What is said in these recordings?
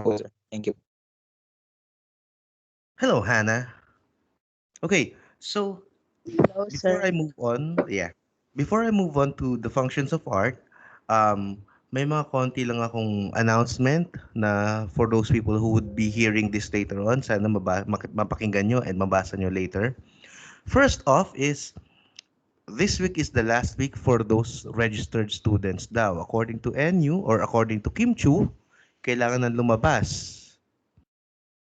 po, sir. Thank you. Hello, Hannah. Okay, so Hello, before I sir. move on, before I move on to the functions of art, um, may mga konti lang akong announcement na for those people who would be hearing this later on, sana mapakinggan nyo and mabasa nyo later. First off is, this week is the last week for those registered students daw. According to NU or according to Kim Chu, kailangan nang lumabas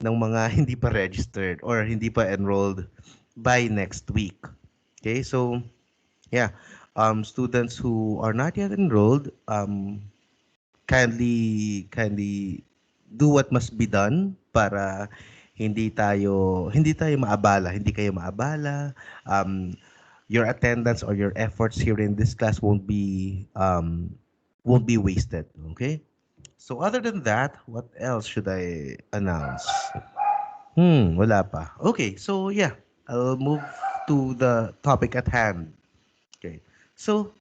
ng mga hindi pa registered or hindi pa enrolled by next week. Okay, so yeah, students who are not yet enrolled, kindly do what must be done para hindi tayo maabala, hindi kayo maabala. Your attendance or your efforts here in this class won't be wasted. Okay. So other than that, what else should I announce? Wala pa. Okay, so yeah, I'll move to the topic at hand. Okay. So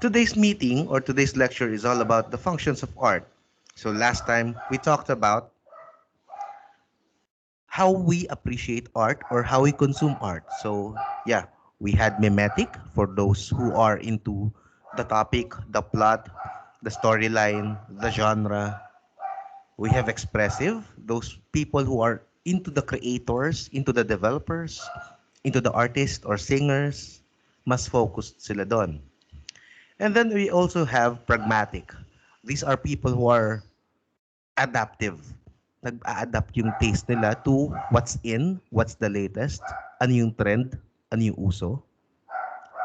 today's meeting or today's lecture is all about the functions of art. So last time we talked about how we appreciate art or how we consume art. So yeah, we had mimetic for those who are into the topic, the plot, the storyline, the genre. We have expressive, those people who are into the creators, into the developers, into the artists or singers, mas focused sila doon. And then we also have pragmatic. These are people who are adaptive. Nag-a-adapt yung taste nila to what's in, what's the latest, ano yung trend, ano yung uso.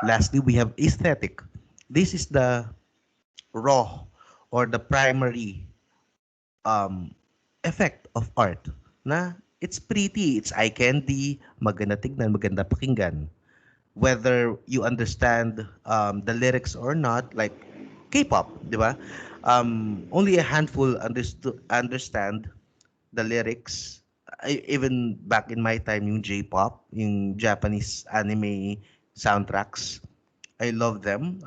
Lastly, we have aesthetic. This is the raw or the primary um, effect of art na it's pretty, it's eye candy, maganda tignan, maganda pakinggan. Whether you understand the lyrics or not, like K-pop, di ba? Only a handful understand the lyrics. Even back in my time, yung J-pop, yung Japanese anime soundtracks, I love them.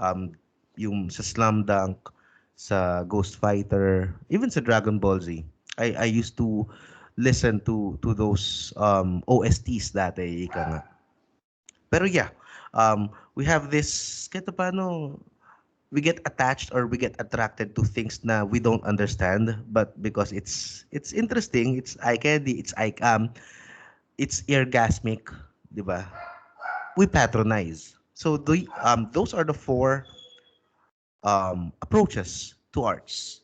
Yung sa Slam Dunk, sa Ghost Fighter, even sa Dragon Ball Z. I used to listen to those OSTs dati, ika nga. Pero yeah, we have this, kahit paano, we get attached or we get attracted to things na we don't understand, but because it's interesting, it's eye candy, it's orgasmic, di ba? We patronize. So those are the four approaches to arts.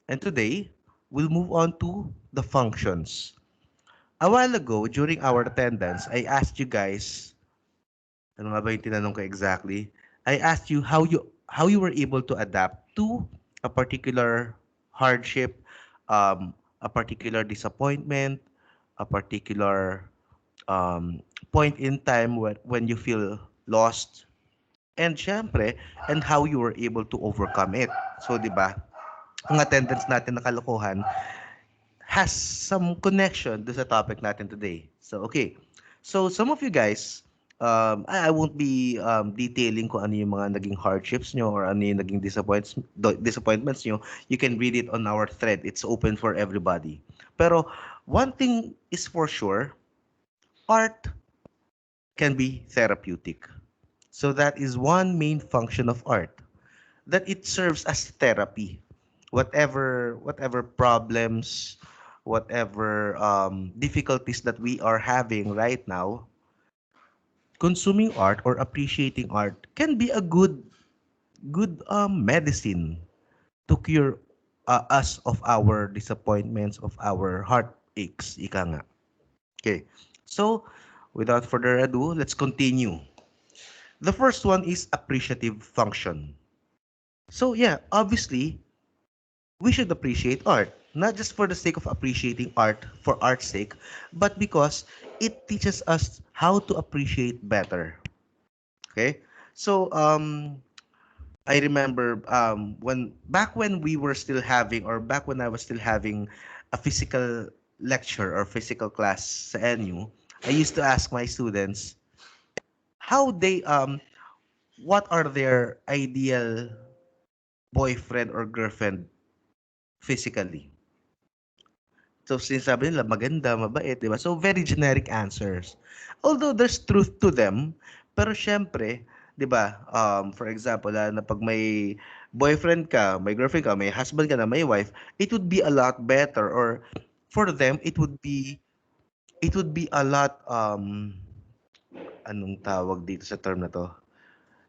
And today, we'll move on to the functions. A while ago, during our attendance, I asked you guys, ano nga ba yung tinanong ko exactly? I asked you how you were able to adapt to a particular hardship, a particular disappointment, a particular point in time when you feel lost, and syempre, and how you were able to overcome it. So, di ba, ang attendance natin na kalokohan has some connection to the topic natin today. So, okay. So, some of you guys, I won't be detailing kung ano yung mga naging hardships nyo or ano yung naging disappointments nyo. You can read it on our thread. It's open for everybody. Pero, one thing is for sure, art can be therapeutic. So, that is one main function of art, that it serves as therapy. Whatever problems, whatever difficulties that we are having right now, consuming art or appreciating art can be a good medicine to cure us of our disappointments, of our heartaches, ika nga. Okay. So, without further ado, let's continue. The first one is appreciative function. So yeah, obviously, we should appreciate art, not just for the sake of appreciating art for art's sake, but because it teaches us how to appreciate better. Okay? So, I remember when we were still having, or back when I was still having a physical lecture or physical class sa NU, I used to ask my students how they what are their ideal boyfriend or girlfriend physically. So, sinasabi nila maganda, mabait, di ba? So, very generic answers. Although there's truth to them, pero syempre, di ba, for example, na pag may boyfriend ka, may girlfriend ka, may husband ka na, may wife, it would be a lot better or for them, it would be a lot, anong tawag dito sa term na to?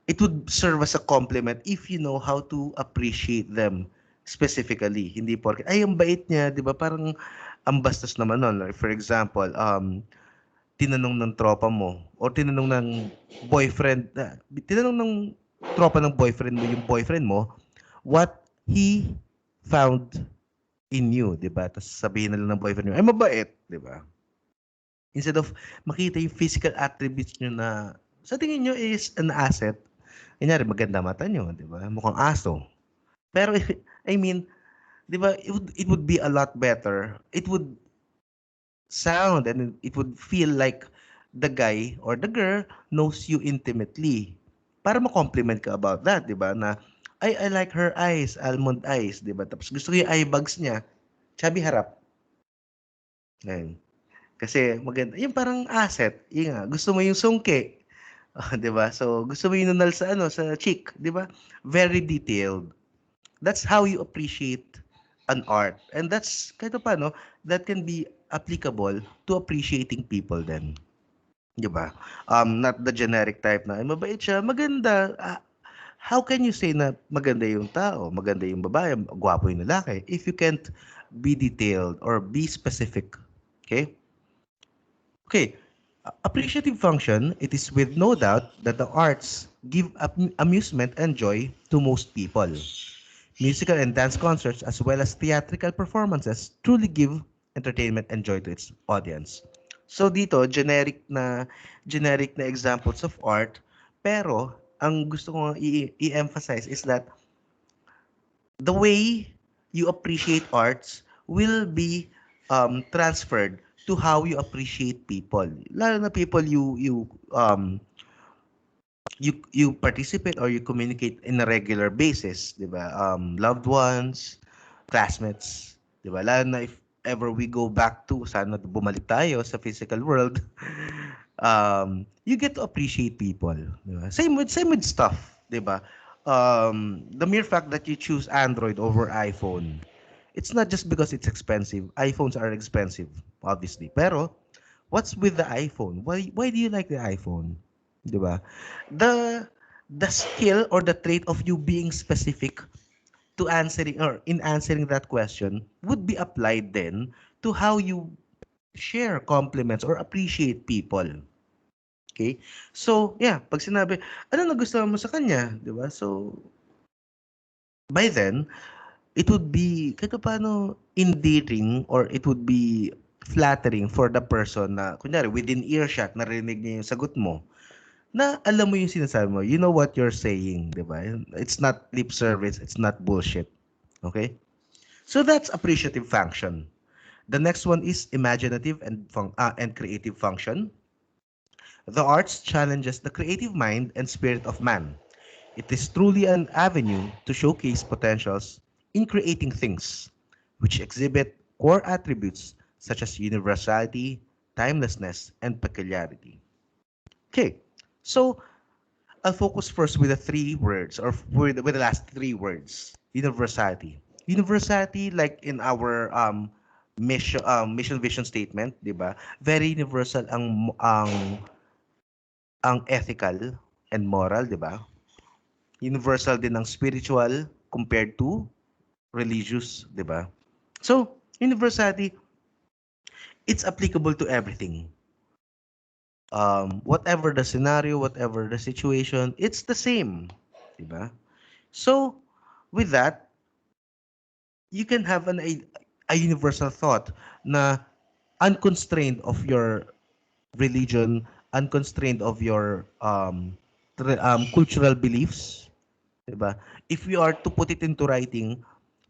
It would serve as a compliment if you know how to appreciate them specifically. Hindi porke, ay, ang bait niya, di ba? Parang, ang bastos naman nun. Like, for example, tinanong ng tropa mo or tinanong ng boyfriend, tinanong ng tropa ng boyfriend mo yung boyfriend mo, what he found in you, di ba? Tapos sabihin na lang ng boyfriend mo, ay, mabait, di ba? Instead of makita yung physical attributes nyo na sa tingin nyo is an asset, kunyari maganda mata nyo, di ba? Mukhang aso. Pero, I mean, di ba, it would be a lot better. It would sound and it would feel like the guy or the girl knows you intimately. Para ma-compliment ka about that, di ba? Na, I like her eyes, almond eyes, di ba? Tapos gusto ko yung eye bags niya, chubby harap. Ayun. Kasi maganda, yung parang asset, yung nga, gusto mo yung sungke, 'di ba? So, gusto mo yung nunal sa ano, sa cheek, 'di ba? Very detailed. That's how you appreciate an art. And that's kahit paano, that can be applicable to appreciating people then. 'Di ba? Not the generic type na, "Ay, mabait siya, maganda." How can you say na maganda yung tao, maganda yung babae, gwapo yung lalaki, if you can't be detailed or be specific? Okay? Okay, appreciative function, it is with no doubt that the arts give amusement and joy to most people. Musical and dance concerts as well as theatrical performances truly give entertainment and joy to its audience. So dito, generic na examples of art, pero ang gusto ko i-emphasize is that the way you appreciate arts will be transferred to how you appreciate people. Lalo na people you participate or you communicate in a regular basis, 'di ba? Loved ones, classmates, 'di ba? Lalo na if ever we go back to sana bumalik tayo sa physical world, you get to appreciate people, 'di ba? Same with stuff, 'di ba? The mere fact that you choose Android over iPhone, it's not just because it's expensive. iPhones are expensive, obviously. Pero what's with the iPhone? Why do you like the iPhone? 'Di ba? The the skill or the trait of you being specific to answering or in answering that question would be applied then to how you share compliments or appreciate people. Okay? So, yeah, pag sinabi, ano nagustuhan mo sa kanya? 'Di ba? So, by then, it would be kahit paano endearing or it would be flattering for the person na, kunyari, within earshot, narinig niya yung sagot mo, na alam mo yung sinasabi mo, you know what you're saying, di ba? It's not lip service, it's not bullshit. Okay? So that's appreciative function. The next one is imaginative and creative function. The arts challenges the creative mind and spirit of man. It is truly an avenue to showcase potentials in creating things, which exhibit core attributes such as universality, timelessness, and peculiarity. Okay, so I'll focus first with the three words or with the last three words. Universality. Universality, like in our mission vision statement, 'di ba? Very universal ang ethical and moral, 'di ba? Universal din ang spiritual compared to religious, 'di ba? So, universality, it's applicable to everything. Whatever the scenario, whatever the situation, it's the same, 'di ba? So, with that, you can have a universal thought na unconstrained of your religion, unconstrained of your cultural beliefs, 'di ba? If we are to put it into writing,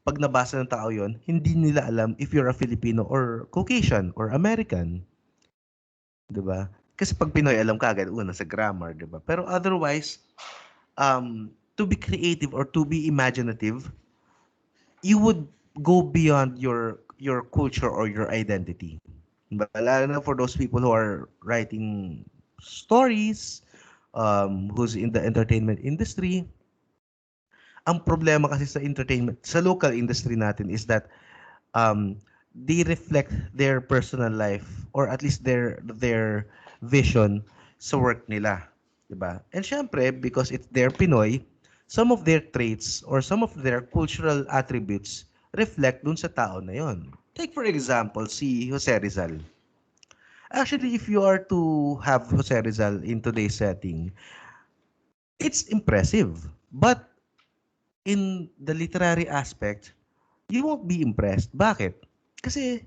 pag nabasa ng tao 'yon, hindi nila alam if you're a Filipino or Caucasian or American, 'di ba? Kasi pag Pinoy, alam ka agad una sa grammar, 'di ba? Pero otherwise, to be creative or to be imaginative, you would go beyond your your culture or your identity. Diba? Lalo na for those people who are writing stories, who's in the entertainment industry. Ang problema kasi sa entertainment, sa local industry natin is that um, they reflect their personal life or at least their vision sa work nila, 'di ba? And syempre, because it's their Pinoy, some of their traits or some of their cultural attributes reflect dun sa tao na 'yon. Take for example si Jose Rizal. Actually, if you are to have Jose Rizal in today's setting, it's impressive. But in the literary aspect, you won't be impressed. Bakit? Kasi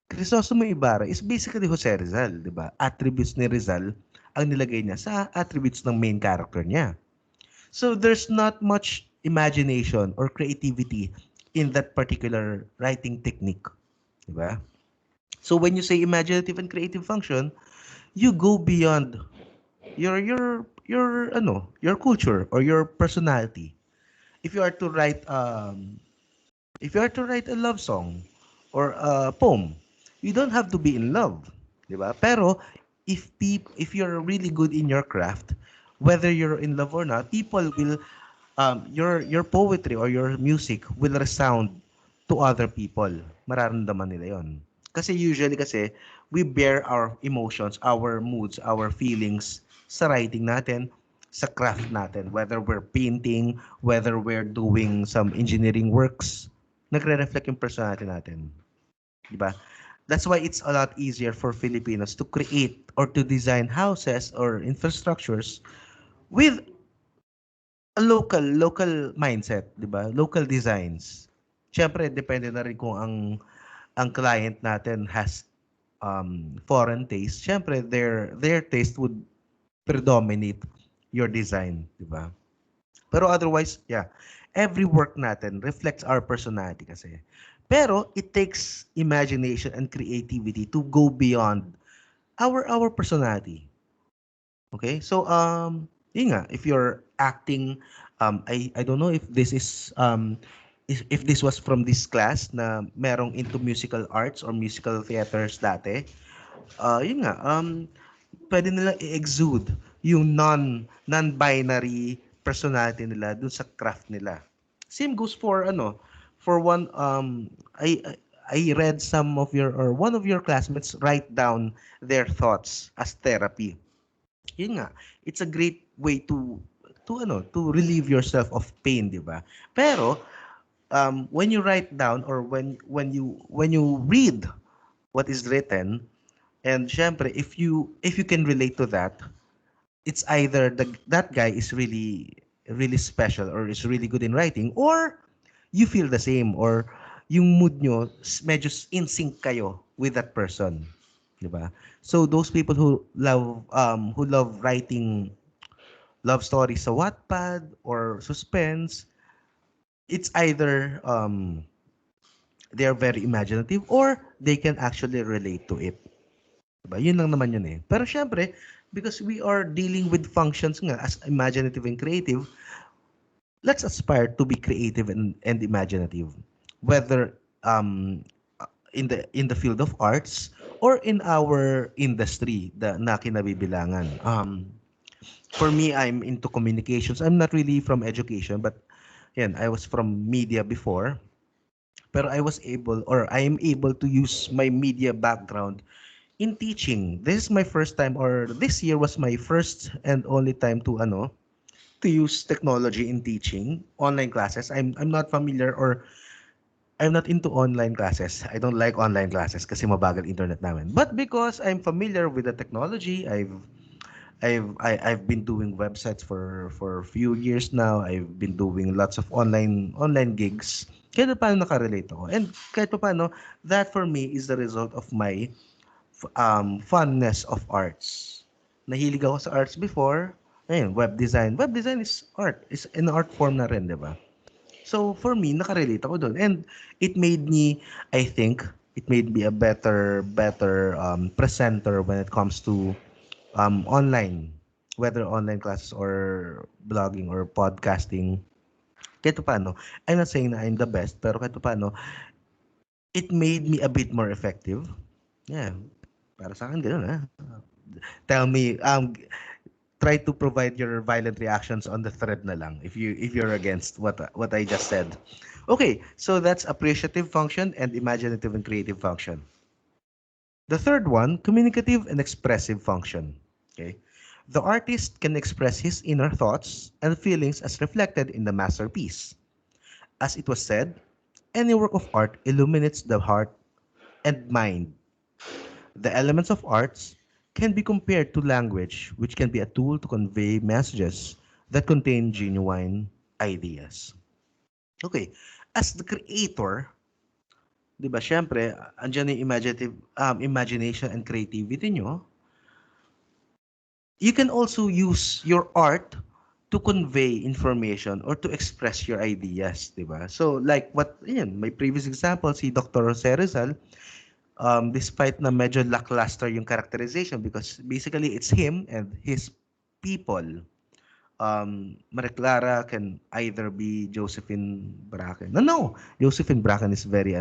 Crisostomo Ibarra is basically Jose Rizal, di ba? Attributes ni Rizal ang nilagay niya sa attributes ng main character niya. So there's not much imagination or creativity in that particular writing technique, di ba? So when you say imaginative and creative function, you go beyond your culture or your personality. If you are to write if you are to write a love song or a poem, you don't have to be in love, 'di ba? Pero if you're really good in your craft, whether you're in love or not, people will your poetry or your music will resound to other people. Mararamdaman nila 'yon. Kasi usually kasi we bear our emotions, our moods, our feelings sa writing natin, sa craft natin, whether we're painting, whether we're doing some engineering works, nagre-reflect yung personality natin. Di ba? That's why it's a lot easier for Filipinos to create or to design houses or infrastructures with a local mindset, 'di ba? Local designs. Siyempre, depende na rin kung ang client natin has foreign taste. Siyempre, their taste would predominate your design, 'di ba? Pero otherwise, yeah, every work natin reflects our personality kasi. Pero it takes imagination and creativity to go beyond our personality. Okay? So yun nga, if you're acting I don't know if this was from this class na merong into musical arts or musical theaters dati. Yun nga, pwede nilang i-exude yung non-binary personality nila dun sa craft nila. Same goes for for one I read some of your or one of your classmates write down their thoughts as therapy. Yun nga, it's a great way to relieve yourself of pain, 'di ba? Pero when you write down or when you read what is written, and syempre if you can relate to that, it's either that guy is really special or is really good in writing, or you feel the same, or yung mood nyo medyo in sync kayo with that person, 'di ba? So those people who love writing love stories sa Wattpad or suspense, it's either they are very imaginative or they can actually relate to it. Diba? Yun lang naman yun eh. Pero syempre, because we are dealing with functions nga as imaginative and creative, let's aspire to be creative and imaginative. Whether in the field of arts or in our industry na kinabibilangan. For me, I'm into communications. I'm not really from education, but yan, I was from media before. Pero I am able to use my media background in teaching. This is my first time, or this year was my first and only time to use technology in teaching online classes. I'm not familiar, or I'm not into online classes. I don't like online classes kasi mabagal internet namin. But because I'm familiar with the technology, I've been doing websites for a few years now. I've been doing lots of online gigs. Kahit paano nakarelate ako. And kahit paano, that for me is the result of my fondness of arts. Nahilig ako sa arts before. Ayun, web design. Web design is art. Is an art form na rin, di ba? So for me, nakarelate ako doon. And it made me, I think, it made me a better presenter when it comes to online, whether online classes or blogging or podcasting. Kahit paano, I'm not saying na I'm the best, pero kahit paano, it made me a bit more effective. Yeah, para sa akin gano'n, Tell me, try to provide your violent reactions on the thread na lang if you're against what I just said. Okay, so that's appreciative function and imaginative and creative function. The third one, communicative and expressive function. Okay. The artist can express his inner thoughts and feelings as reflected in the masterpiece. As it was said, any work of art illuminates the heart and mind. The elements of arts can be compared to language, which can be a tool to convey messages that contain genuine ideas. Okay, as the creator, di ba, syempre, andyan yung imagination and creativity nyo. You can also use your art to convey information or to express your ideas, di ba? So, like my previous example, si Dr. Jose Rizal, despite na medyo lackluster yung characterization because basically it's him and his people. Maria Clara can either be Josephine Bracken. No. Josephine Bracken is very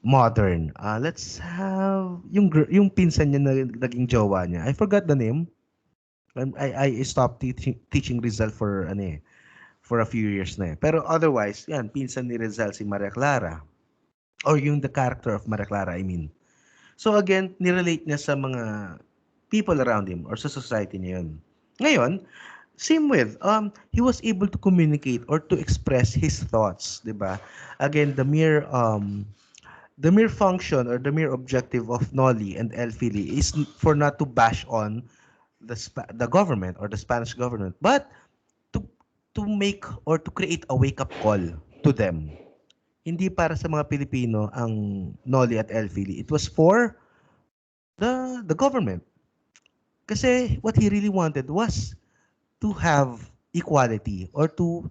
modern. Let's have yung pinsan niya na naging jowa niya. I forgot the name. I stopped teaching Rizal for for a few years na eh. Pero otherwise, yan, pinsan ni Rizal si Maria Clara. Or yung the character of Maria Clara, I mean. So again, nirelate niya sa mga people around him or sa society niya yun. Ngayon, same with, he was able to communicate or to express his thoughts, di ba? Again, the mere function or the mere objective of Noli and El Fili is for not to bash on the government or the Spanish government, but to to make or to create a wake-up call to them. Hindi para sa mga Pilipino ang Noli at El Fili. It was for the government. Kasi what he really wanted was to have equality or to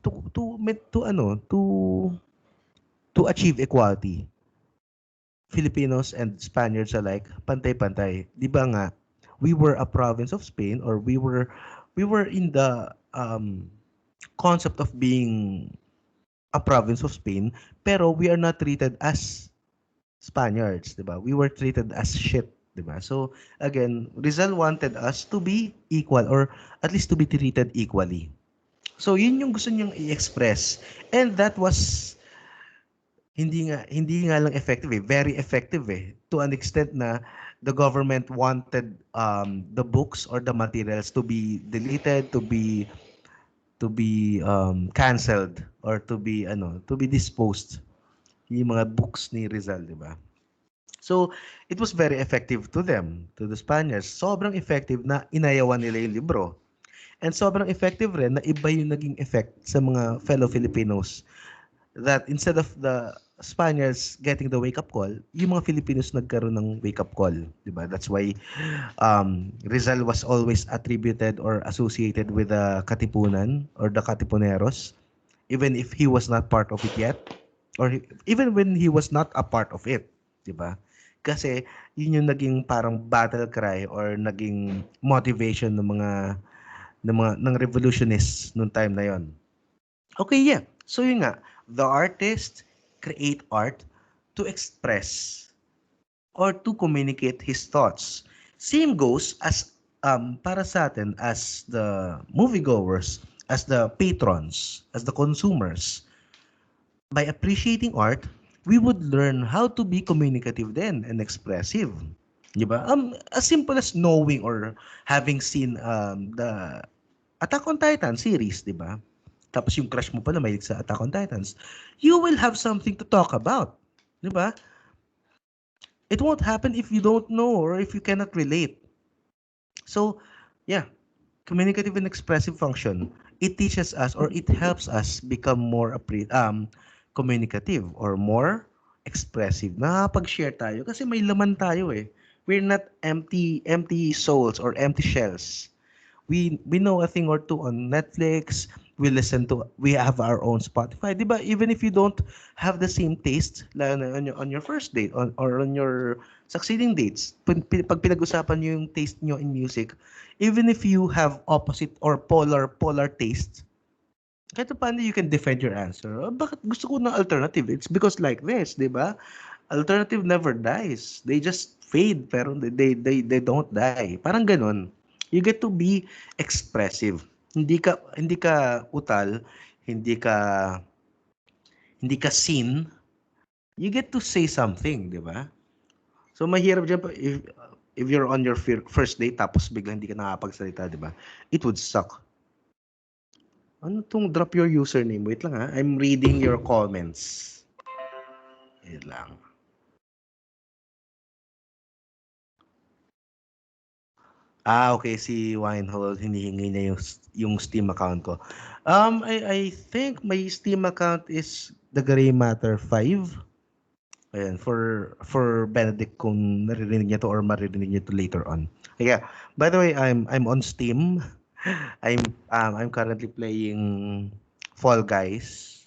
achieve equality. Filipinos and Spaniards alike, pantay-pantay. 'Di ba nga, we were a province of Spain or we were in the concept of being a province of Spain, pero we are not treated as Spaniards, 'di ba? We were treated as shit, 'di ba? So again, Rizal wanted us to be equal or at least to be treated equally. So yun yung gusto niyang i-express. And that was hindi nga lang effective very effective to an extent na the government wanted the books or the materials to be deleted, to be canceled or to be disposed yung mga books ni Rizal, di ba? So, it was very effective to them, to the Spaniards. Sobrang effective na inayawan nila yung libro. And sobrang effective rin na iba yung naging effect sa mga fellow Filipinos that instead of the Spaniards getting the wake-up call, yung mga Filipinos nagkaroon ng wake-up call. Diba? That's why Rizal was always attributed or associated with the Katipunan or the Katipuneros, even if he was not part of it yet, or even when he was not a part of it. Diba? Kasi yun yung naging parang battle cry or naging motivation ng revolutionists noong time na yon. Okay, yeah. So yun nga, the artist create art to express or to communicate his thoughts. Same goes as para sa atin as the moviegoers, as the patrons, as the consumers. By appreciating art, we would learn how to be communicative then and expressive. Di ba? As simple as knowing or having seen the Attack on Titan series, di ba? Tapos yung crush mo pala mahilig sa Attack on Titans, you will have something to talk about. Di ba? It won't happen if you don't know or if you cannot relate. So, yeah, communicative and expressive function, it teaches us or it helps us become more communicative or more expressive. Nakapag-share tayo kasi may laman tayo eh. We're not empty souls or empty shells. We know a thing or two on Netflix. We have our own Spotify, 'di ba? Even if you don't have the same taste lalo na on your first date or on your succeeding dates, pag pinag-usapan niyo yung taste niyo in music, even if you have opposite or polar taste, kahit paano you can defend your answer. Oh, bakit gusto ko ng alternative? It's because like this, di ba? Alternative never dies. They just fade, pero they don't die. Parang ganun. You get to be expressive. Hindi ka utal, hindi ka hindi ka seen. You get to say something, di ba? So mahirap dyan if you're on your first date tapos biglang hindi ka nakapagsalita, di ba? It would suck. Ano tong drop your username? Wait lang ha. I'm reading your comments. Wait lang. Okay, si Winehold, hinihingi niya yung Steam account ko. I think my Steam account is The Gray Matter 5. Ayan, for Benedict kung naririnig niya to or maririnig niya to later on. Yeah. By the way, I'm on Steam. I'm currently playing Fall Guys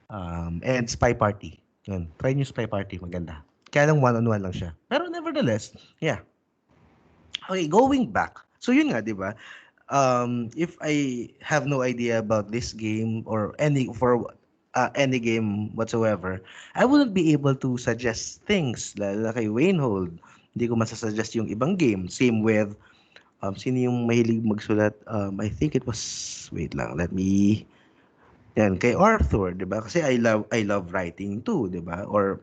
and Spy Party. Yun. Try niyo Spy Party, maganda. Kaya lang one-on-one lang siya. Pero nevertheless, yeah. Okay, going back. So yun nga, 'di ba? If I have no idea about this game or any game whatsoever, I wouldn't be able to suggest things lalo na kay Wayne Hold. Hindi ko masasuggest yung ibang game. Same with sino yung mahilig magsulat? I think it was wait lang, let me yan kay Arthur, 'di ba? Kasi I love writing too, 'di ba? Or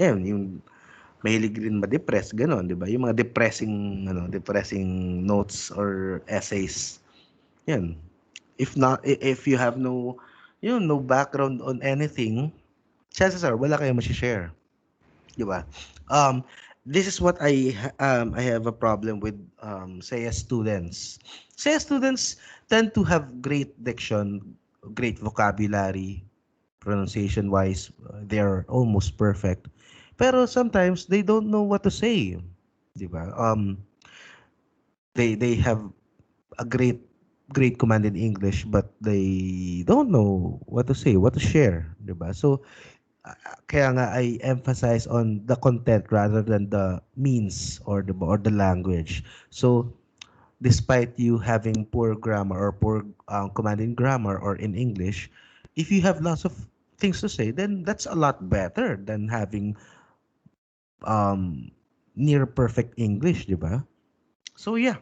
yan yung mahilig rin ma-depress, gano'n, 'di ba? Yung mga depressing notes or essays. Yan. If you have no background on anything, chances are wala kayong ma-share, 'di ba? Um this is what I have a problem with SEA students. SEA students tend to have great diction, great vocabulary, pronunciation wise, they're almost perfect. Pero sometimes they don't know what to say, 'di ba? They have a great command in English but they don't know what to say, what to share, 'di ba? So kaya nga I emphasize on the content rather than the means or the language. So despite you having poor grammar or poor command in grammar or in English, if you have lots of things to say, then that's a lot better than having um, near perfect English, di ba? So yeah,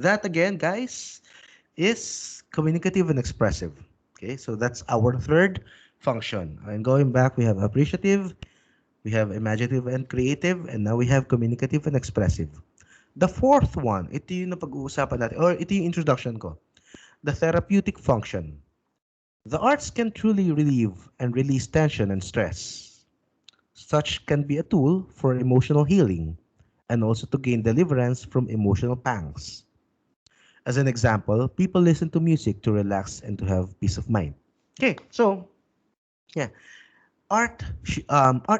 that again, guys, is communicative and expressive. Okay, so that's our third function. And going back, we have appreciative, we have imaginative and creative, and now we have communicative and expressive. The fourth one, ito yung napag-uusapan natin, or ito yung introduction ko, the therapeutic function. The arts can truly relieve and release tension and stress. Such can be a tool for emotional healing and also to gain deliverance from emotional pangs. As an example, people listen to music to relax and to have peace of mind. Okay, so yeah, art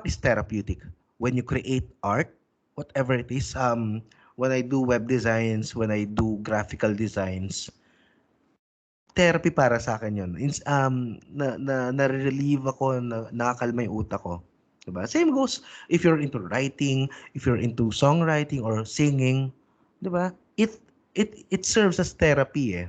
is therapeutic. When you create art, whatever it is, when I do web designs, when I do graphical designs, therapy para sa akin yun. Na-relieve ako, nakakalma yung utak ko. Diba? Same goes if you're into writing, if you're into songwriting or singing, diba? It serves as therapy eh.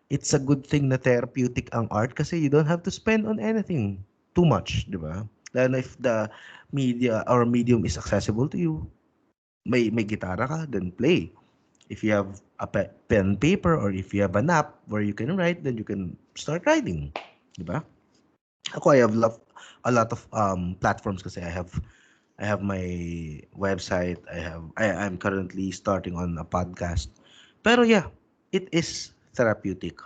It's a good thing na therapeutic ang art kasi you don't have to spend on anything too much, diba? Lalo na if the media or medium is accessible to you, may gitara ka, then play. If you have a pen paper or if you have an app where you can write, then you can start writing. Diba? Ako, I have a lot of platforms kasi I have my website. I'm currently starting on a podcast. Pero yeah, it is therapeutic.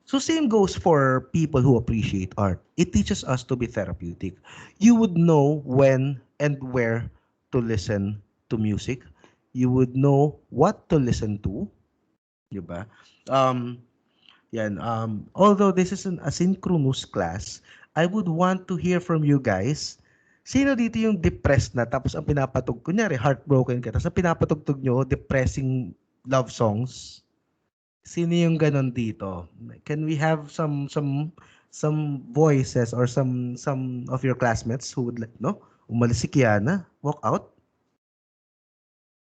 So same goes for people who appreciate art. It teaches us to be therapeutic. You would know when and where to listen to music. You would know what to listen to, 'di ba? Um, yan. Although this is an asynchronous class, I would want to hear from you guys. Sino dito yung depressed na tapos ang pinapatug, kunyari heartbroken ka, tapos ang pinapatugtog nyo, depressing love songs? Sino yung ganon dito? Can we have some voices or some of your classmates who would like, no? Umalis si Kiana, walk out.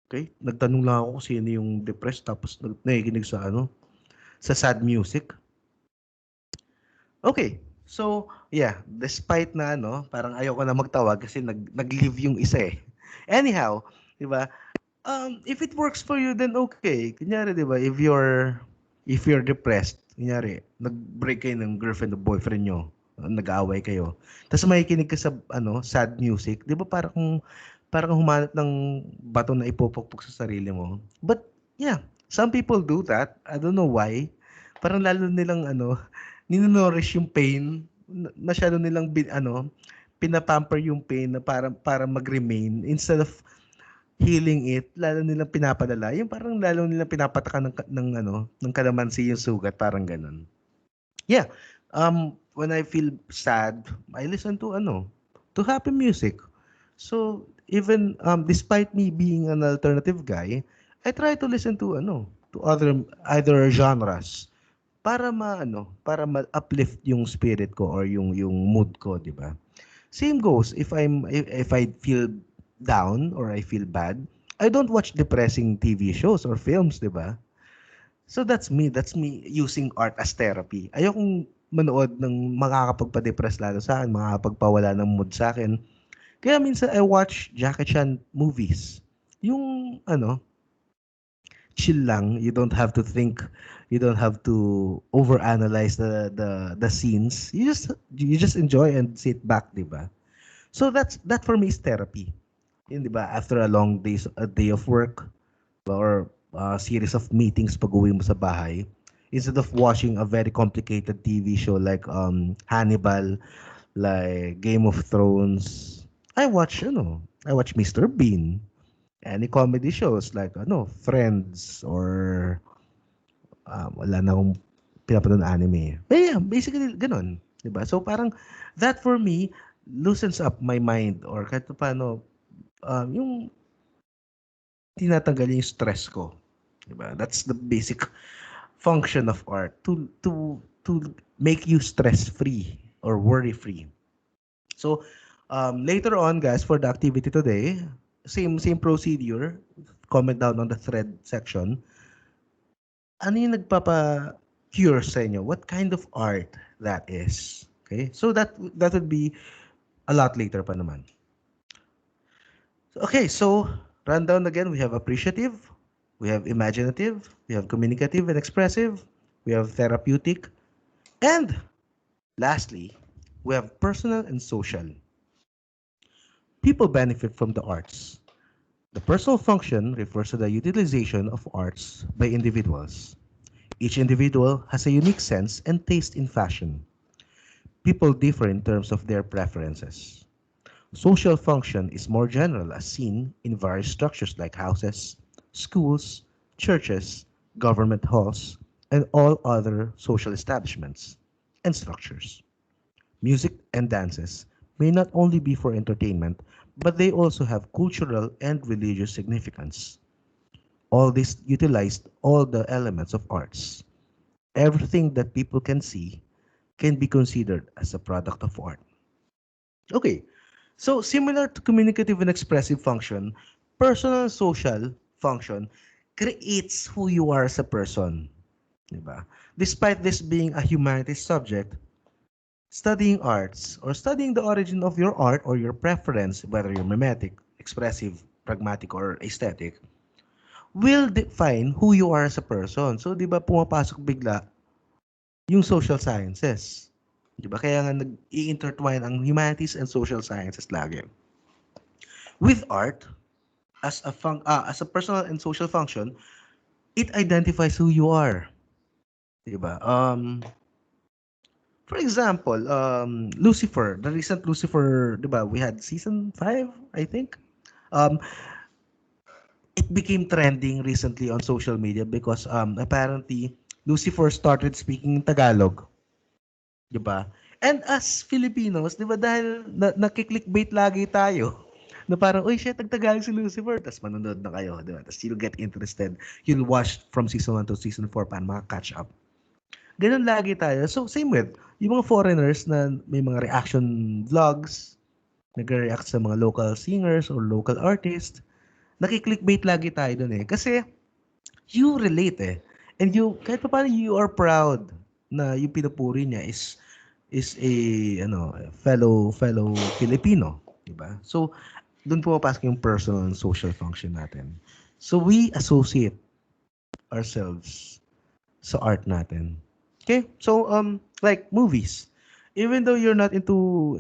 Okay? Nagtanong lang ako kung sino yung depressed tapos nakikinig sa sa sad music. Okay. So, yeah, despite na parang ayoko na magtawag kasi nag-leave yung isa eh. Anyhow, 'di ba? If it works for you then okay. Kunyari, 'di ba, if you're depressed, kunyari, nag-break kayo ng girlfriend o boyfriend nyo, nag-aaway kayo. Tapos makikinig ka sa sad music, 'di ba, parang humanap ng bato na ipupukpok sa sarili mo. But yeah, some people do that. I don't know why. Parang lalo nilang nino-nourish yung pain. Masyado nilang pinapamper yung pain na para mag-remain instead of healing it, lalo nilang pinapadala. Yung parang lalo nilang pinapatakan ng kalamansi yung sugat, parang ganun. Yeah. When I feel sad, I listen to happy music. So, even despite me being an alternative guy, I try to listen to either genres para ma-uplift yung spirit ko or yung mood ko, 'di ba? Same goes if I feel down or I feel bad, I don't watch depressing TV shows or films, 'di ba? So that's me. That's me using art as therapy. Ayokong manood ng makakapagpa-depress lalo sa akin, makakapagpawala ng mood sa akin. Kaya minsan I watch Jackie Chan movies. Yung chill lang. You don't have to think. You don't have to overanalyze the scenes. You just enjoy and sit back, 'di ba? So that for me is therapy. Yun, 'di ba? After a day of work or a series of meetings pag-uwi mo sa bahay, instead of watching a very complicated TV show like Hannibal, like Game of Thrones, I watch Mr. Bean. Any comedy shows like Friends or wala na akong pinapanood na anime. But yeah, basically ganun, 'di ba? So parang that for me loosens up my mind or kahit paano yung tinatanggal yung stress ko. 'Di ba? That's the basic function of art to make you stress free or worry free. So later on guys for the activity today, same procedure, comment down on the thread section. Ano yung nagpapa-cure sa inyo? What kind of art that is? Okay? So that would be a lot later pa naman. Okay, so rundown again, we have appreciative, we have imaginative, we have communicative and expressive, we have therapeutic, and lastly, we have personal and social. People benefit from the arts. The personal function refers to the utilization of arts by individuals. Each individual has a unique sense and taste in fashion. People differ in terms of their preferences. Social function is more general as seen in various structures like houses, schools, churches, government halls, and all other social establishments and structures. Music and dances may not only be for entertainment, but they also have cultural and religious significance. All this utilized all the elements of arts. Everything that people can see can be considered as a product of art. Okay, so similar to communicative and expressive function, personal and social function creates who you are as a person. Diba? Despite this being a humanities subject, studying arts or studying the origin of your art or your preference, whether you're mimetic, expressive, pragmatic, or aesthetic, will define who you are as a person. So, di ba, pumapasok bigla yung social sciences. Di ba? Kaya nga nag-i-intertwine ang humanities and social sciences lagi. With art, as a personal and social function, it identifies who you are. Di ba? For example, Lucifer, the recent Lucifer, di ba? We had season 5, I think. Um, it became trending recently on social media because apparently Lucifer started speaking Tagalog, 'di ba? And as Filipinos, 'di ba, dahil nakiklickbait lagi tayo, na parang, uy, shit, Tagalog si Lucifer, tapos manonood na kayo, 'di ba? Tapos you'll get interested. You'll watch from season 1 to season 4 para maka-catch up. Ganun lagi tayo. So, same with yung mga foreigners na may mga reaction vlogs, nagre-react sa mga local singers or local artists, nakiklickbait lagi tayo dun eh. Kasi, you relate eh. And you, kahit pa paano you are proud na yung pinupuri niya is is a fellow Filipino, 'di ba? So doon pumapasok yung personal and social function natin. So we associate ourselves sa art natin. Okay? So like movies. Even though you're not into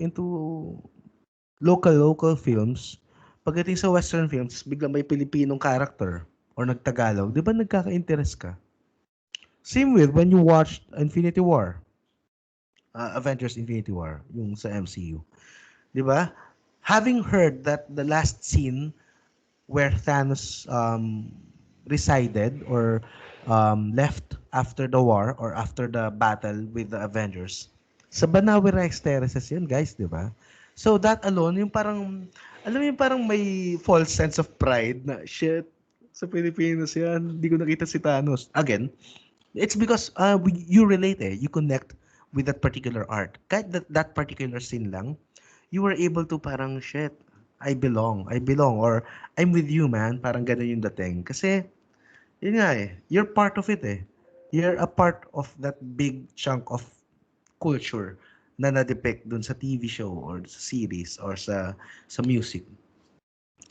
local films, pagdating sa western films, biglang may Pilipinong character or nagtagalog, 'di ba nagkaka-interest ka? Same with when you watched Infinity War, Avengers Infinity War, yung sa MCU. 'Di ba? Having heard that the last scene where Thanos resided or left after the war or after the battle with the Avengers. Sa Banawe Rice Terraces yun, guys, di ba? So that alone, yung parang, alam mo yung parang may false sense of pride na, shit, sa Pilipinas yan, hindi ko nakita si Thanos. Again, it's because you relate you connect with that particular art. Kahit that particular scene lang, you were able to parang, shit, I belong, or I'm with you, man. Parang ganun yung dating. Kasi, yun nga you're part of it You're a part of that big chunk of culture na na-depict dun sa TV show or sa series or sa music.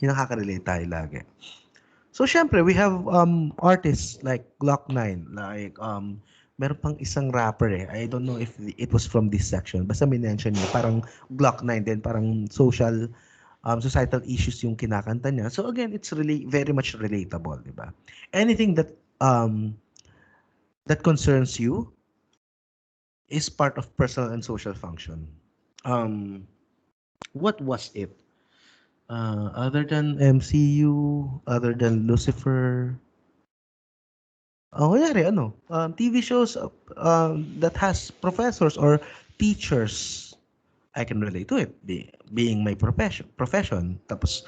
Yung nakaka-relate tayo lagi. So, syempre, we have artists like Glock 9, like meron pang isang rapper I don't know if it was from this section. Basta minention niya, parang Glock 9 din, parang societal issues yung kinakanta niya. So again, it's really very much relatable, di ba? Anything that concerns you is part of personal and social function. Um, what was it? Other than MCU, other than Lucifer, kunyari, TV shows that has professors or teachers, I can relate to it, being my profession. Tapos,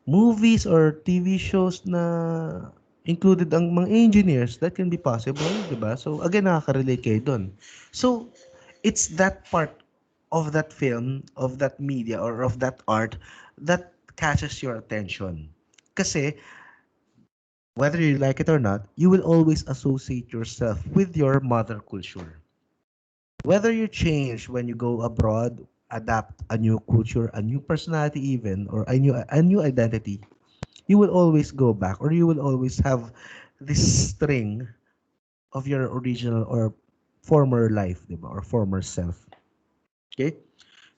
movies or TV shows na included ang mga engineers, that can be possible, di ba? So, again, nakaka-relate kayo dun. So, it's that part of that film, of that media, or of that art that catches your attention. Kasi, whether you like it or not, you will always associate yourself with your mother culture. Whether you change when you go abroad, adapt a new culture, a new personality even, or a new identity, you will always go back or you will always have this string of your original or former life, diba? Or former self. Okay?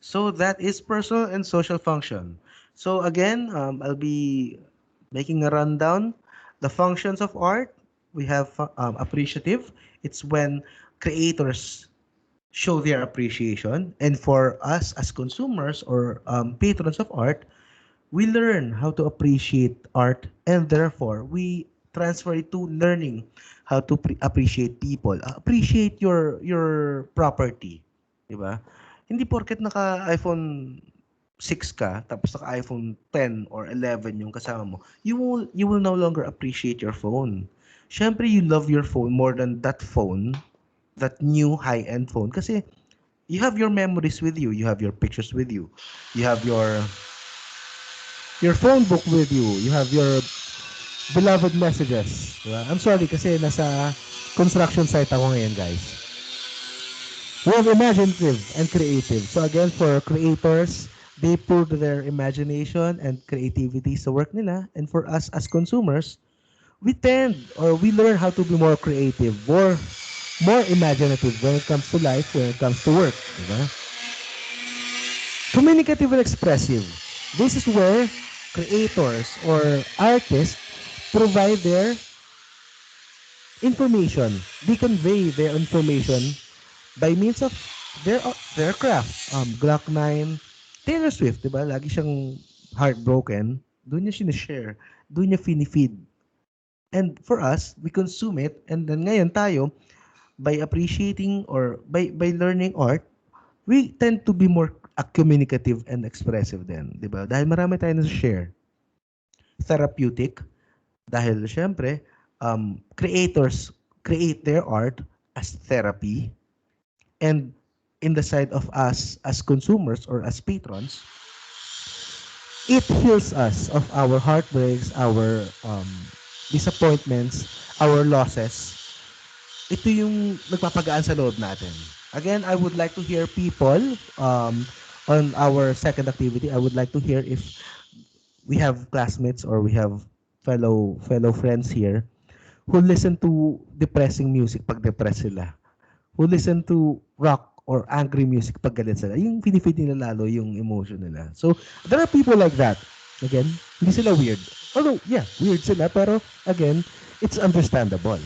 So that is personal and social function. So again, I'll be making a rundown. The functions of art, we have appreciative. It's when creators show their appreciation. And for us as consumers or patrons of art, we learn how to appreciate art and therefore we transfer it to learning how to appreciate people. Appreciate your property. Diba? Hindi porket naka iPhone 6 ka, tapos naka iPhone 10 or 11 yung kasama mo, you will no longer appreciate your phone. Syempre, you love your phone more than that phone, that new high-end phone. Kasi you have your memories with you, you have your pictures with you, you have your phone book with you, you have your beloved messages. Diba? I'm sorry kasi nasa construction site ako ngayon, guys. We have imaginative and creative. So again, for creators, they put their imagination and creativity sa work nila. And for us as consumers, we tend or we learn how to be more creative, more imaginative when it comes to life, when it comes to work. Diba? Communicative and expressive. This is where creators or artists provide their information. They convey their information by means of their craft. Glock 9, Taylor Swift, di ba? Lagi siyang heartbroken. Doon niya sinishare. Doon niya finifeed. And for us, we consume it. And then ngayon tayo, by appreciating or by learning art, we tend to be more communicative and expressive din. Di ba? Dahil marami tayo na share. Therapeutic. Dahil syempre, creators create their art as therapy. And in the side of us as consumers or as patrons, it heals us of our heartbreaks, our disappointments, our losses. Ito yung nagpapagaan sa loob natin. Again, I would like to hear people on our second activity. I would like to hear if we have classmates or we have fellow friends here who listen to depressing music pag depressed sila. Who listen to rock or angry music pag galit sila. Yung pinifeed nila lalo yung emotion nila. So, there are people like that. Again, hindi sila weird. Although, yeah, weird sila, pero again, it's understandable.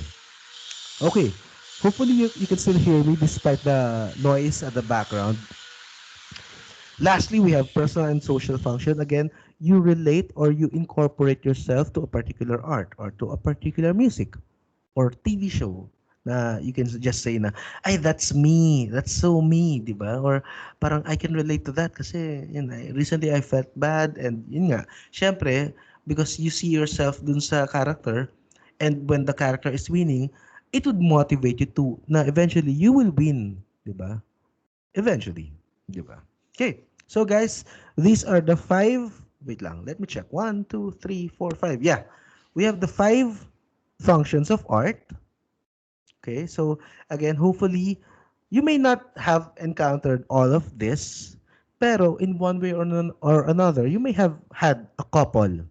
Okay. Hopefully, you can still hear me despite the noise at the background. Lastly, we have personal and social function. Again, you relate or you incorporate yourself to a particular art or to a particular music or TV show na you can just say na, ay, that's me. That's so me, di ba? Or parang I can relate to that kasi yun, recently I felt bad and yun nga. Syempre, because you see yourself dun sa character and when the character is winning, it would motivate you to na eventually you will win, di ba? Eventually, di ba? Okay. So guys, these are the five, wait lang, let me check. 1, 2, 3, 4, 5. Yeah. We have the five functions of art. Okay. So again, hopefully you may not have encountered all of this, pero in one way or another, you may have had a couple.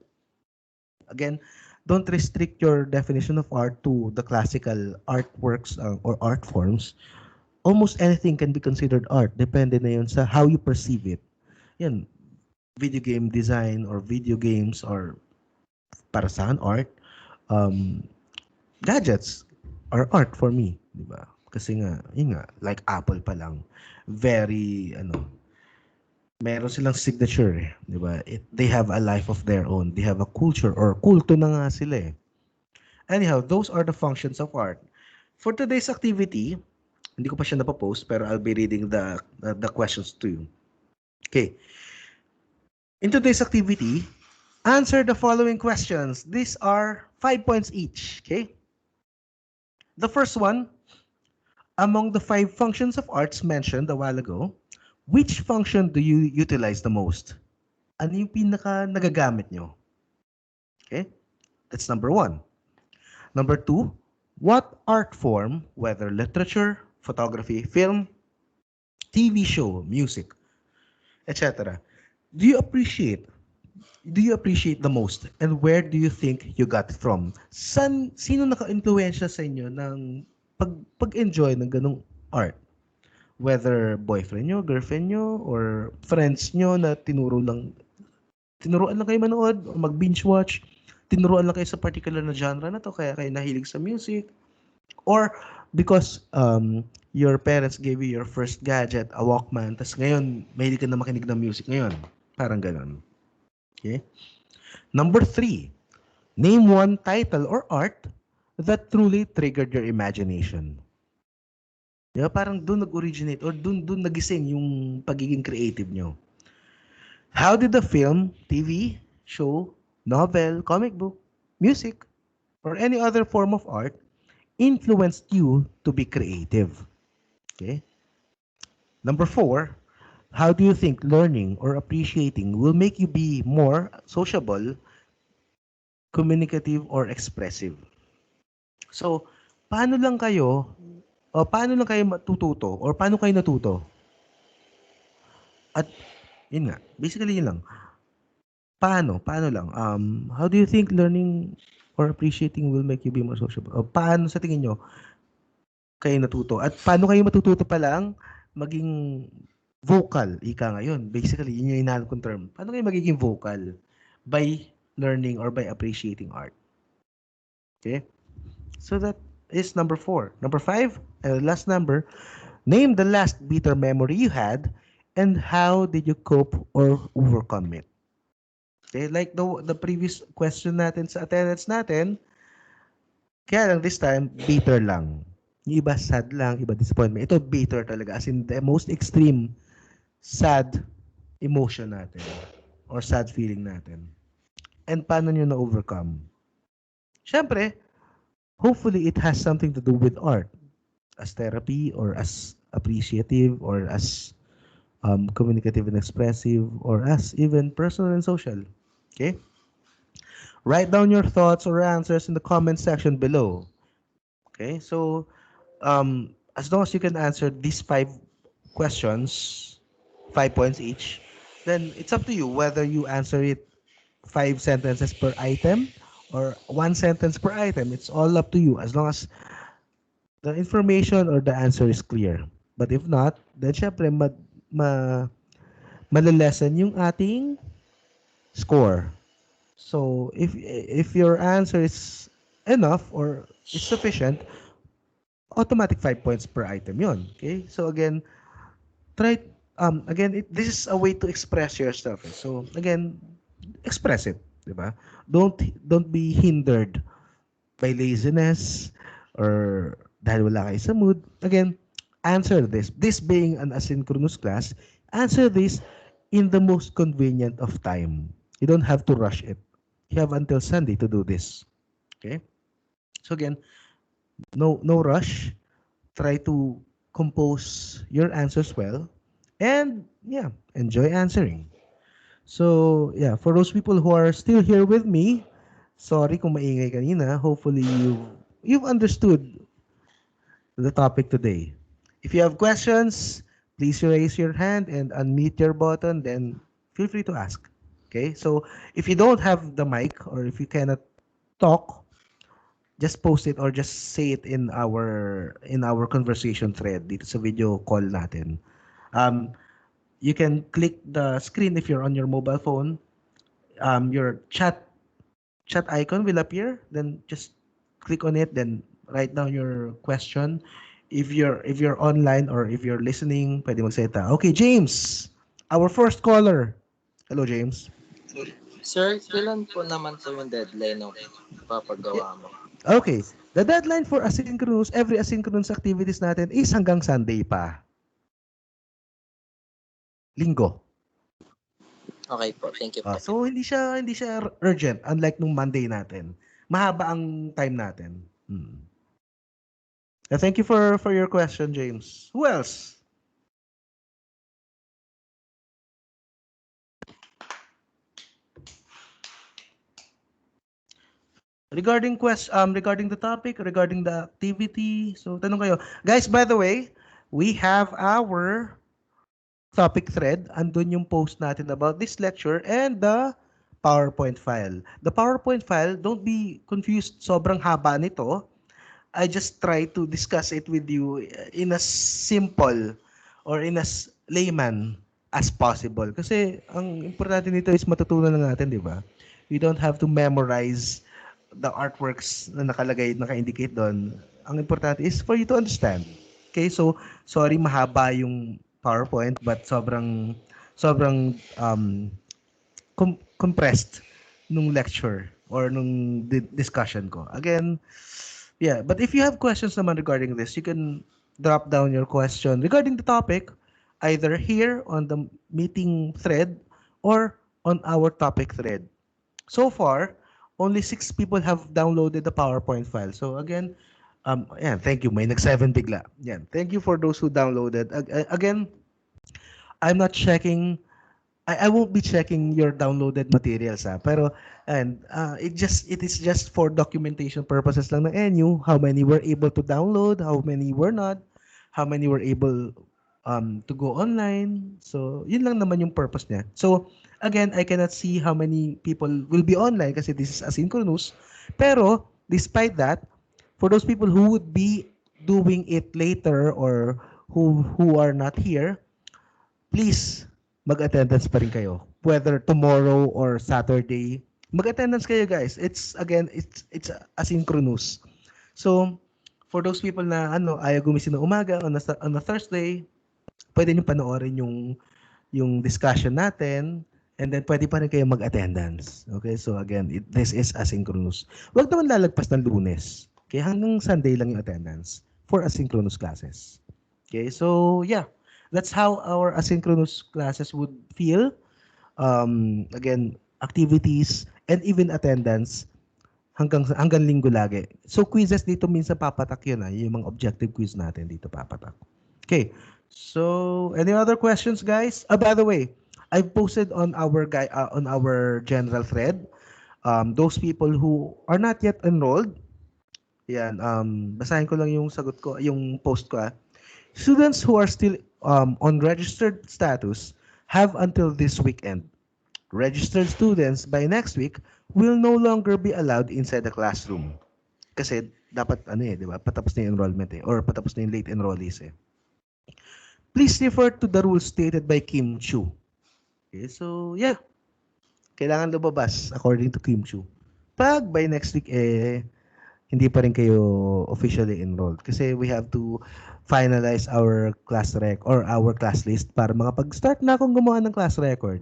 Again, don't restrict your definition of art to the classical artworks or art forms. Almost anything can be considered art. Depende na yun sa how you perceive it. Yan, video game design or video games or para sa akin art. Um, Gadgets are art for me, di ba? Kasi nga, yun nga, like Apple pa lang, very, meron silang signature, di ba? They have a life of their own. They have a culture or kulto na nga sila eh. Anyhow, those are the functions of art. For today's activity, hindi ko pa siya napopost, pero I'll be reading the questions to you. Okay. In today's activity, answer the following questions. These are 5 points each. Okay. The first one, among the 5 functions of arts mentioned a while ago, which function do you utilize the most? Ano yung pinaka nagagamit nyo? Okay. That's number 1. Number 2, what art form, whether literature, photography, film, TV show, music, etc., do you appreciate? Do you appreciate the most? And where do you think you got it from? Sino naka-influensya sa inyo ng pag-enjoy ng ganong art? Whether boyfriend nyo, girlfriend nyo, or friends nyo na tinuruan lang kayo manood, o mag-binge watch, tinuruan lang kayo sa particular na genre na to, kaya kayo nahilig sa music, or because your parents gave you your first gadget, a Walkman, tas ngayon, mahilig ka na makinig ng music ngayon. Parang ganon. Okay? Number 3, name one title or art that truly triggered your imagination. Diba? Parang doon nag-originate or doon nagising yung pagiging creative nyo. How did the film, TV, show, novel, comic book, music, or any other form of art influenced you to be creative? Okay? Number 4, how do you think learning or appreciating will make you be more sociable, communicative, or expressive? So, paano lang kayo matututo or paano kayo natuto? At yun nga, basically yun lang. Paano lang? How do you think learning or appreciating will make you be more sociable? O paano sa tingin nyo kayo natuto? At paano kayo matututo pa lang maging vocal? Ika ngayon. Basically, yun yung hinahanap kong term. Paano kayo magiging vocal? By learning or by appreciating art. Okay? So that is number 4. Number 5, and the last number, name the last bitter memory you had and how did you cope or overcome it? Okay, like the previous question natin sa attendance natin, kaya lang this time, bitter lang. Yung iba sad lang, iba disappointment. Ito bitter talaga, as in the most extreme sad emotion natin or sad feeling natin. And paano nyo na-overcome? Siyempre, hopefully it has something to do with art as therapy or as appreciative or as communicative and expressive or as even personal and social. Okay? Write down your thoughts or answers in the comment section below. Okay? So, as long as you can answer these 5 questions, 5 points each, then it's up to you whether you answer it 5 sentences per item or 1 sentence per item. It's all up to you as long as the information or the answer is clear. But if not, then syempre ma malilesen yung ating score. So if your answer is enough or is sufficient, automatic 5 points per item yon. Okay? So again, try again this is a way to express yourself. So again, express it, 'di ba? Don't be hindered by laziness or dahil wala kayo sa mood. Again, answer this. This being an asynchronous class, answer this in the most convenient of time. You don't have to rush it. You have until Sunday to do this. Okay? So again, no rush. Try to compose your answers well. And yeah, enjoy answering. So, yeah, for those people who are still here with me, sorry kung maingay kanina. Hopefully you've understood the topic today. If you have questions, please raise your hand and unmute your button, then feel free to ask. Okay? So, if you don't have the mic or if you cannot talk, just post it or just say it in our conversation thread dito sa video call natin. Um, you can click the screen if you're on your mobile phone. Your chat icon will appear. Then just click on it. Then write down your question. If you're online or if you're listening, pwede magsalita. Okay, James, our first caller. Hello, James. Sir, kailan po naman po yung deadline ng Yeah. papagawa mo? Okay. The deadline for asynchronous, every asynchronous activities natin is hanggang Sunday pa. Linggo. Okay po, thank you po. So hindi siya urgent unlike nung Monday natin. Mahaba ang time natin. Hmm. Thank you for your question, James. Who else? Regarding the topic, regarding the activity. So tanong kayo. Guys, by the way, we have our topic thread. Andun yung post natin about this lecture and the PowerPoint file. The PowerPoint file, don't be confused. Sobrang haba nito. I just try to discuss it with you in as simple or in as layman as possible. Kasi ang importante nito is matutunan na natin, di ba? You don't have to memorize the artworks na nakalagay, naka-indicate doon. Ang importante is for you to understand. Okay, so sorry mahaba yung PowerPoint but sobrang compressed nung lecture or nung discussion ko. Again, yeah, but if you have questions naman regarding this, you can drop down your question regarding the topic either here on the meeting thread or on our topic thread. So far, only 6 people have downloaded the PowerPoint file. So again, yeah, thank you. May nag-7 bigla. Yeah, thank you for those who downloaded. Again, I'm not checking I won't be checking your downloaded materials pero and it is just for documentation purposes lang ng NU how many were able to download, how many were not, how many were able to go online. So yun lang naman yung purpose niya. So again, I cannot see how many people will be online kasi this is asynchronous. Pero despite that, for those people who would be doing it later or who are not here, please mag-attendance pa rin kayo. Whether tomorrow or Saturday, mag-attendance kayo guys. It's asynchronous. So, for those people na ayaw gumising ng umaga on a Thursday, pwede niyo panoorin yung discussion natin and then pwede pa rin kayo mag-attendance. Okay? So again, this is asynchronous. Huwag naman lalagpas ng Lunes. Okay? Hanggang Sunday lang yung attendance for asynchronous classes. Okay? So, yeah. That's how our asynchronous classes would feel. Again, activities and even attendance hanggang linggo lagi. So quizzes dito minsan papatak yun yung mga objective quiz natin dito papatak. Okay. So any other questions guys? By the way, I've posted on our general thread those people who are not yet enrolled. Yan, basahin ko lang yung sagot ko, yung post ko Students who are still on registered status have until this weekend. Registered students by next week will no longer be allowed inside the classroom. Kasi dapat ano eh, di ba? Patapos na yung enrollment eh. Or patapos na yung late enrollees eh. Please refer to the rules stated by Kim Chu. Okay, so yeah, kailangan lumabas according to Kim Chu. Pag by next week eh, hindi pa rin kayo officially enrolled kasi we have to finalize our class rec or our class list para makapag-start na akong gumawa ng class record.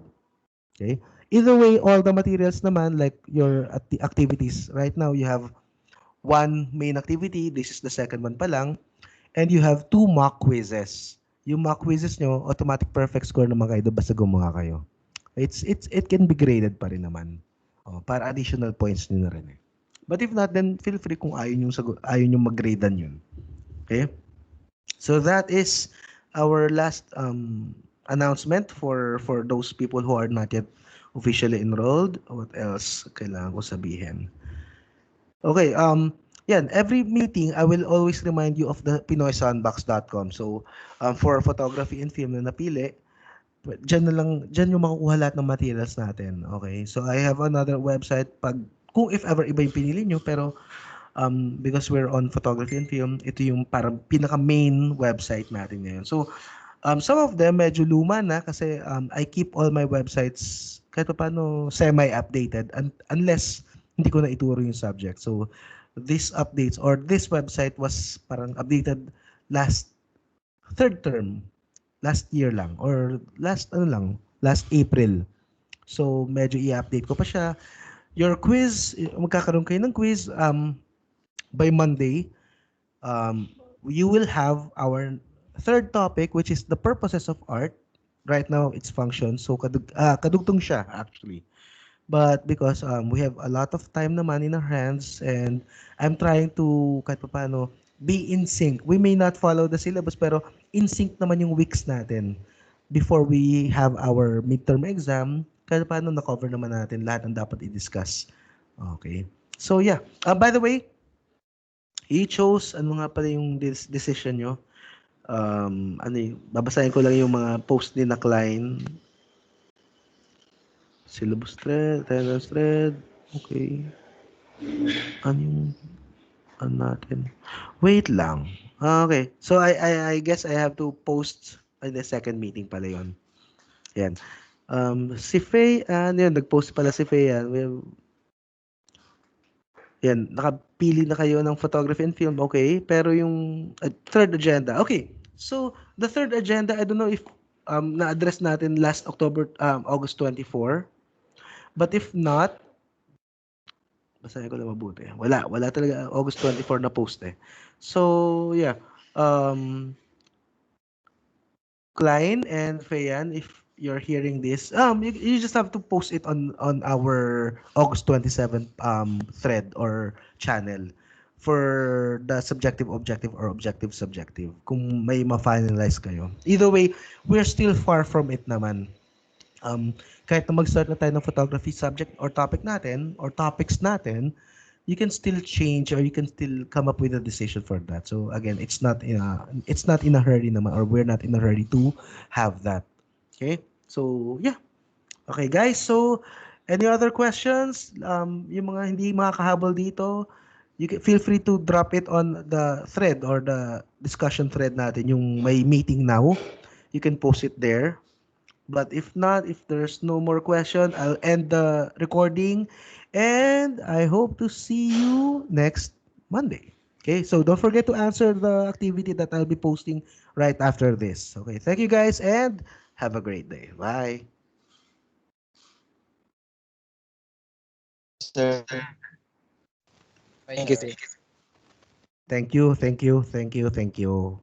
Okay? Either way, all the materials naman like your activities, right now you have one main activity, this is the second one pa lang, and you have two mock quizzes. Yung mock quizzes nyo, automatic perfect score naman kayo basta gumawa kayo. It can be graded pa rin naman. Para additional points nyo na rin eh. But if not, then feel free kung ayaw nyo mag-gradean yun. Okay? So that is our last announcement for those people who are not yet officially enrolled. What else kailangan ko sabihin? Okay, yan, every meeting, I will always remind you of the pinoysandbox.com. So, for photography and film na napili, dyan yung makukuha lahat ng materials natin. Okay, so I have another website kung if ever iba yung pinili nyo, pero because we're on photography and film, ito yung parang pinaka-main website natin ngayon. So, some of them medyo luma na kasi I keep all my websites kahit pa paano semi-updated unless hindi ko na ituro yung subject. So, this updates or this website was parang updated last third term, last year lang or last April. So, medyo i-update ko pa siya. Your quiz, magkakaroon kayo ng quiz by Monday. You will have our third topic, which is the purposes of art. Right now, it's function. So, kadugtong siya, actually. But because we have a lot of time naman in our hands and I'm trying to, kahit pa paano, be in sync. We may not follow the syllabus, pero in sync naman yung weeks natin before we have our midterm exam. Kahit pa paano, na-cover naman natin lahat ng dapat i-discuss. Okay. So, yeah. By the way, i-chose, ano nga pala yung decision nyo? Babasahin ko lang yung mga post ni na Klein. Syllabus thread, attendance thread. Okay. Ano yung, natin? Wait lang. Okay. So, I guess I have to post in the second meeting pala yun. Yan. Si Faye, yun, nag-post pala si Faye yan. Yan, nakapili na kayo ng photography and film, okay. Pero yung third agenda, okay. So, the third agenda, I don't know if na-address natin last August 24. But if not, basahin ko lang mabuti. Wala talaga August 24 na post eh. So, yeah. Klein and Fayan, if you're hearing this, you just have to post it on our August 27 thread or channel for the subjective objective or objective subjective kung may ma-finalize kayo. Either way, we're still far from it naman. Kahit na mag-start na tayo ng photography subject or topic natin or topics natin, you can still change or you can still come up with a decision for that. So again, it's not in a hurry naman or we're not in a hurry to have that. Okay? So yeah. Okay guys, so any other questions? Yung mga hindi makakahabol dito, you can feel free to drop it on the thread or the discussion thread natin, yung may meeting now. You can post it there. But if not, if there's no more question, I'll end the recording and I hope to see you next Monday. Okay, so don't forget to answer the activity that I'll be posting right after this. Okay, thank you guys and have a great day. Bye. Sir. Bye, Thank you, sir. sir. Thank you, thank you, thank you, thank you.